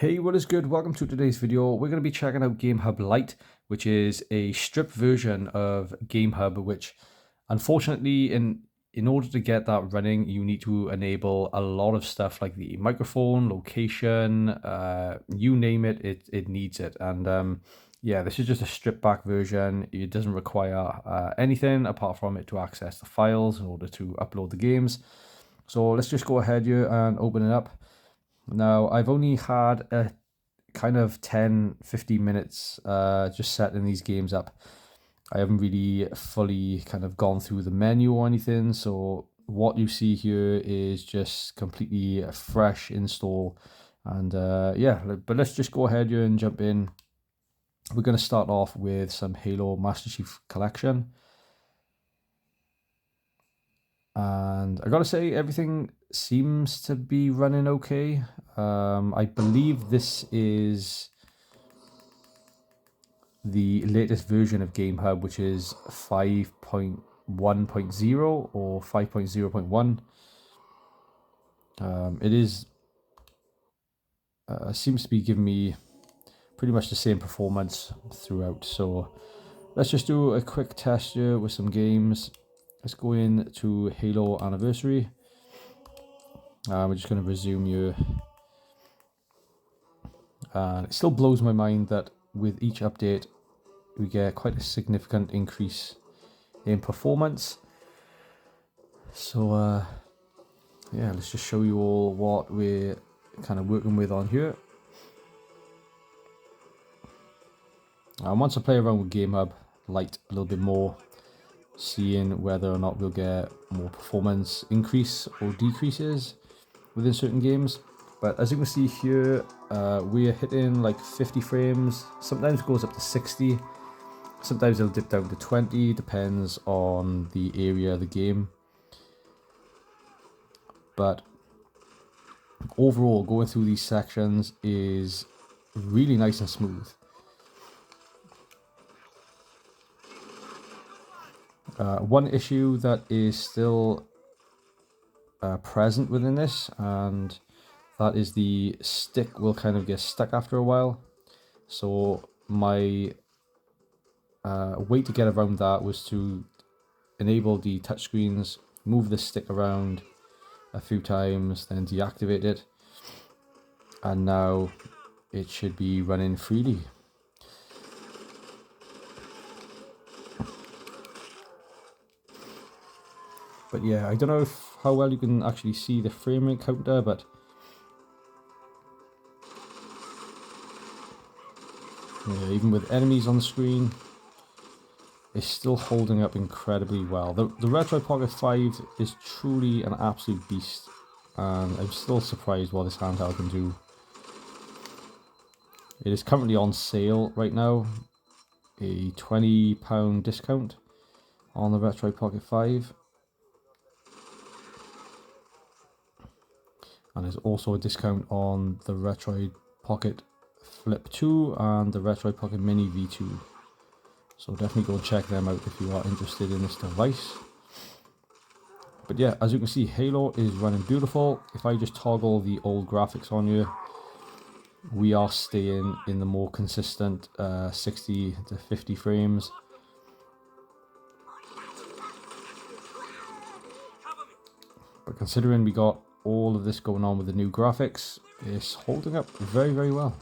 Hey, what is good? Welcome to today's video. We're going to be checking out GameHub Lite, which is a stripped version of GameHub, which unfortunately in order to get that running, you need to enable a lot of stuff like the microphone, location, you name it, it needs it. And yeah, this is just a stripped back version. It doesn't require anything apart from it to access the files in order to upload the games. So let's just go ahead here and open it up. Now, I've only had a kind of 10-15 minutes just setting these games up. I haven't really fully kind of gone through the menu or anything, so what you see here is just completely a fresh install. And yeah, but let's just go ahead here and jump in. We're going to start off with some Halo Master Chief Collection. And I gotta say, everything seems to be running okay. I believe this is the latest version of GameHub, which is 5.1.0 or 5.0.1. It is seems to be giving me pretty much the same performance throughout. So let's just do a quick test here with some games. Let's go into Halo Anniversary. We're just going to resume here. And it still blows my mind that with each update, we get quite a significant increase in performance. So yeah, let's just show you all what we're kind of working with on here. Once I play around with GameHub Lite a little bit more, seeing whether or not we'll get more performance increase or decreases within certain games. But as you can see here, we're hitting like 50 frames, sometimes it goes up to 60, sometimes it'll dip down to 20, depends on the area of the game. But overall, going through these sections is really nice and smooth. One issue that is still present within this, and that is the stick will kind of get stuck after a while. So my way to get around that was to enable the touchscreens, move the stick around a few times, then deactivate it, and now it should be running freely. But yeah, I don't know how well you can actually see the frame rate counter, but yeah, even with enemies on the screen, it's still holding up incredibly well. The Retroid Pocket 5 is truly an absolute beast, and I'm still surprised what this handheld can do. It is currently on sale right now, a £20 discount on the Retroid Pocket 5. And there's also a discount on the Retroid Pocket Flip 2 and the Retroid Pocket Mini V2. So definitely go and check them out if you are interested in this device. But yeah, as you can see, Halo is running beautiful. If I just toggle the old graphics on here, we are staying in the more consistent 60 to 50 frames. But considering we got all of this going on with the new graphics, it's holding up very, very well.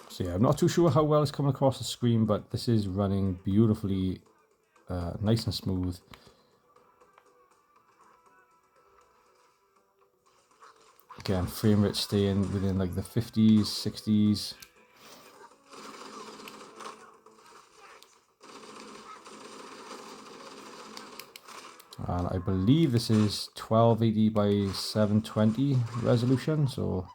So yeah, I'm not too sure how well it's coming across the screen, but this is running beautifully, nice and smooth. Again, frame rate staying within like the 50s, 60s. And I believe this is 1280 by 720 resolution, so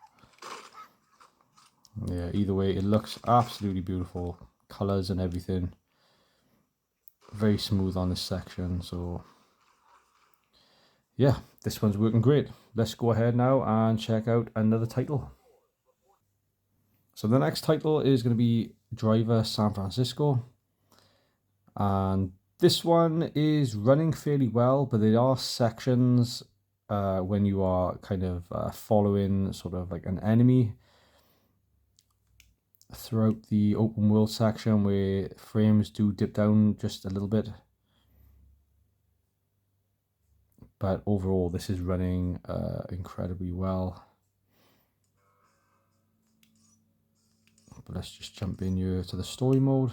yeah, either way, it looks absolutely beautiful. Colors and everything. Very smooth on this section, so yeah, this one's working great. Let's go ahead now and check out another title. So the next title is going to be Driver San Francisco, and this one is running fairly well, but there are sections when you are kind of following sort of like an enemy throughout the open world section where frames do dip down just a little bit. But overall, this is running incredibly well. But let's just jump in here to the story mode.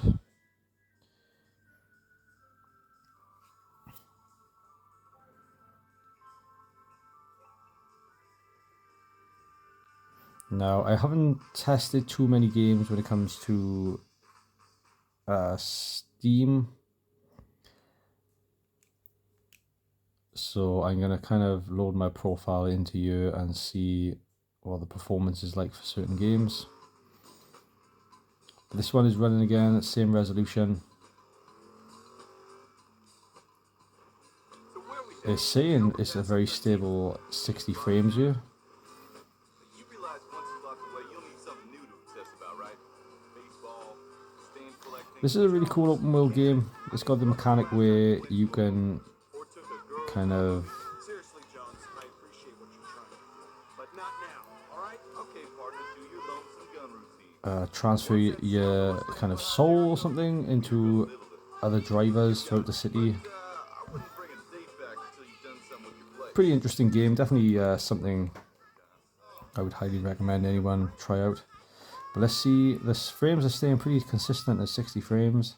Now, I haven't tested too many games when it comes to Steam. So I'm going to kind of load my profile into here and see what the performance is like for certain games. This one is running again at same resolution. It's saying it's a very stable 60 frames here. This is a really cool open world game. It's got the mechanic where you can kind of transfer your kind of soul or something into other drivers throughout the city. Pretty interesting game, definitely something I would highly recommend anyone try out. But let's see, the frames are staying pretty consistent at 60 frames.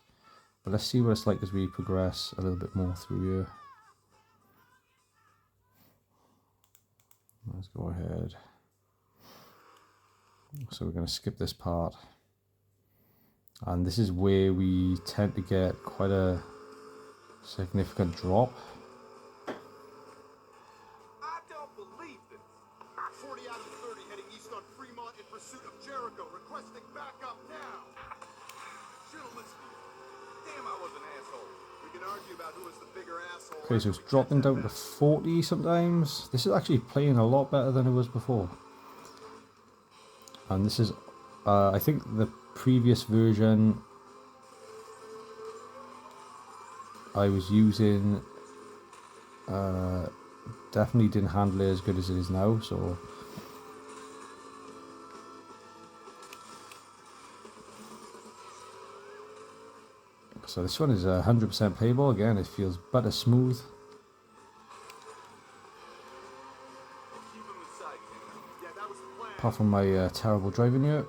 But let's see what it's like as we progress a little bit more through here. Let's go ahead. So we're going to skip this part. And this is where we tend to get quite a significant drop. I don't believe this. 40 out of 30 heading east on Fremont in pursuit of Jericho, requesting backup now. Should've listened to you. Damn, I was an asshole. We can argue about who is the bigger asshole. Okay, so it's dropping down to 40 sometimes. This is actually playing a lot better than it was before. And this is, I think the previous version I was using definitely didn't handle it as good as it is now, so this one is 100% playable. Again, it feels butter smooth. Apart from my terrible driving here.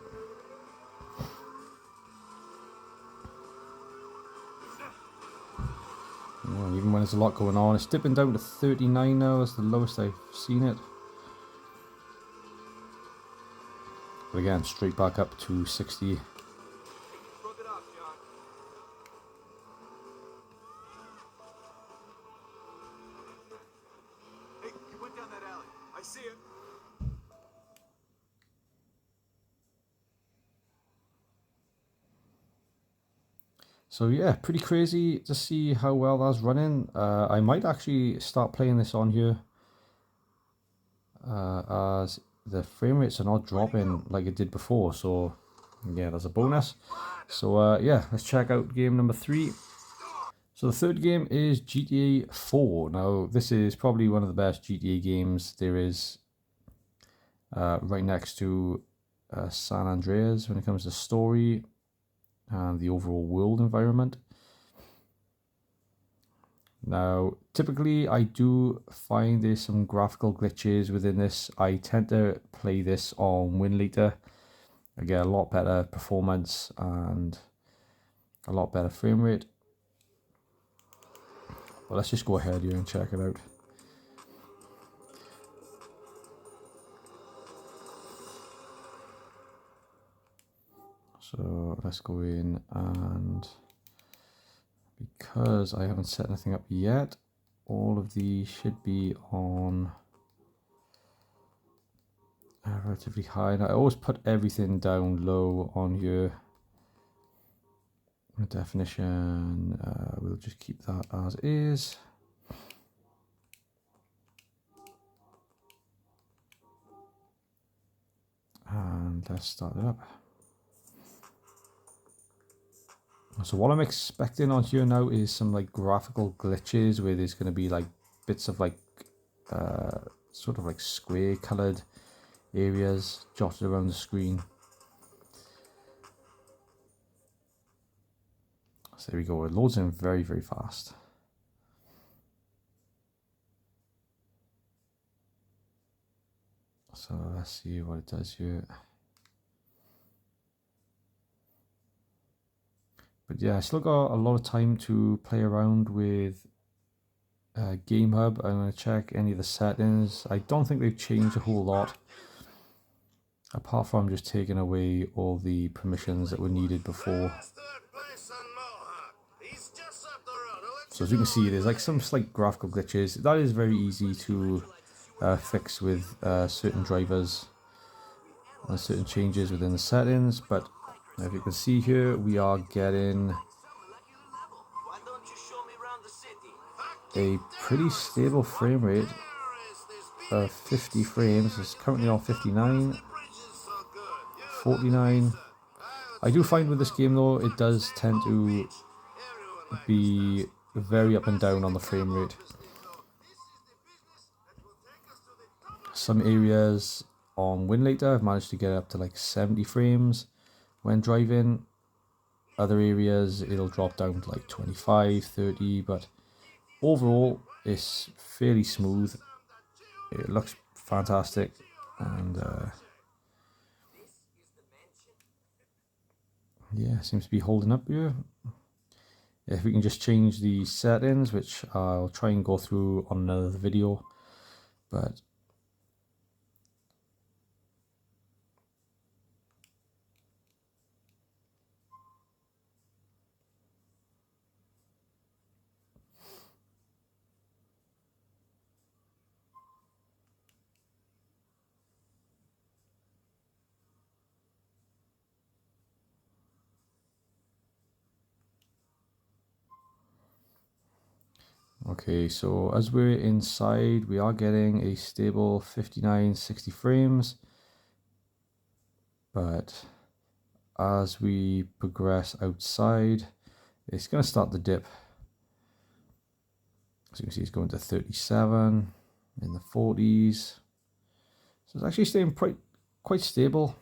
Even when there's a lot going on, it's dipping down to 39 now. That's the lowest I've seen it. But again, straight back up to 60. So yeah, pretty crazy to see how well that's running. I might actually start playing this on here as the frame rates are not dropping like it did before. So yeah, that's a bonus. So yeah, let's check out game number 3. So the third game is GTA 4. Now this is probably one of the best GTA games there is, right next to San Andreas when it comes to story and the overall world environment. Now, typically I do find there's some graphical glitches within this. I tend to play this on Winlater. I get a lot better performance and a lot better frame rate. But let's just go ahead here and check it out. So let's go in, and because I haven't set anything up yet, all of these should be on relatively high. Now I always put everything down low on here. The definition, we'll just keep that as is. And let's start it up. So what I'm expecting on here now is some like graphical glitches where there's going to be like bits of like sort of like square colored areas jotted around the screen. So there we go, it loads in very, very fast. So let's see what it does here. But yeah, I still got a lot of time to play around with GameHub. I'm going to check any of the settings. I don't think they've changed a whole lot, apart from just taking away all the permissions that were needed before. So as you can see, there's like some slight graphical glitches. That is very easy to fix with certain drivers and certain changes within the settings. But if you can see here, we are getting a pretty stable frame rate of 50 frames. It's currently on 59, 49. I do find with this game though, it does tend to be very up and down on the frame rate. Some areas on Winlater I've managed to get up to like 70 frames when driving. Other areas it'll drop down to like 25, 30, but overall it's fairly smooth. It looks fantastic, and yeah, seems to be holding up here. If we can just change the settings, which I'll try and go through on another video, but okay, so as we're inside, we are getting a stable 59, 60 frames, but as we progress outside, it's going to start to dip. As you can see, it's going to 37, in the 40s. So it's actually staying quite stable.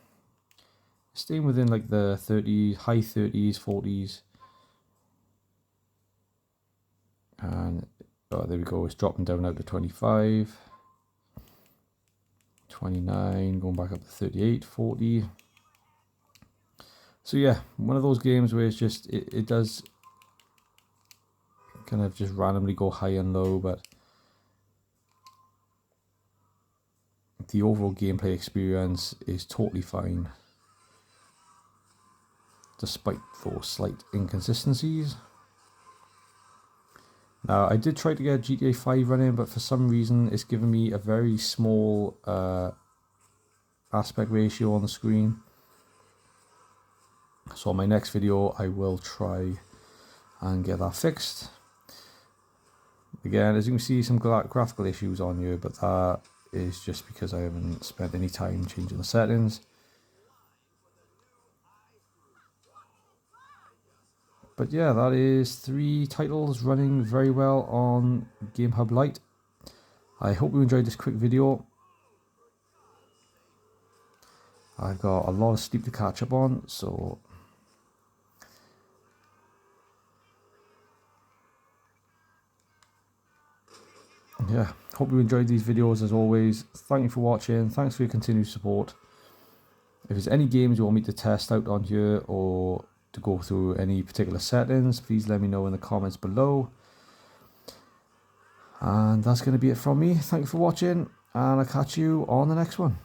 Staying within like the 30, high 30s, 40s. And oh, there we go, it's dropping down out to 25, 29, going back up to 38, 40. So yeah, one of those games where it's just, it does kind of just randomly go high and low, but the overall gameplay experience is totally fine, despite those slight inconsistencies. Now, I did try to get GTA 5 running, but for some reason it's given me a very small aspect ratio on the screen. So in my next video, I will try and get that fixed. Again, as you can see, some graphical issues on here, but that is just because I haven't spent any time changing the settings. But yeah, that is 3 titles running very well on GameHub Lite. I hope you enjoyed this quick video. I've got a lot of sleep to catch up on, so yeah, hope you enjoyed these videos as always. Thank you for watching, thanks for your continued support. If there's any games you want me to test out on here or to go through any particular settings, please let me know in the comments below. And that's going to be it from me. Thank you for watching, and I'll catch you on the next one.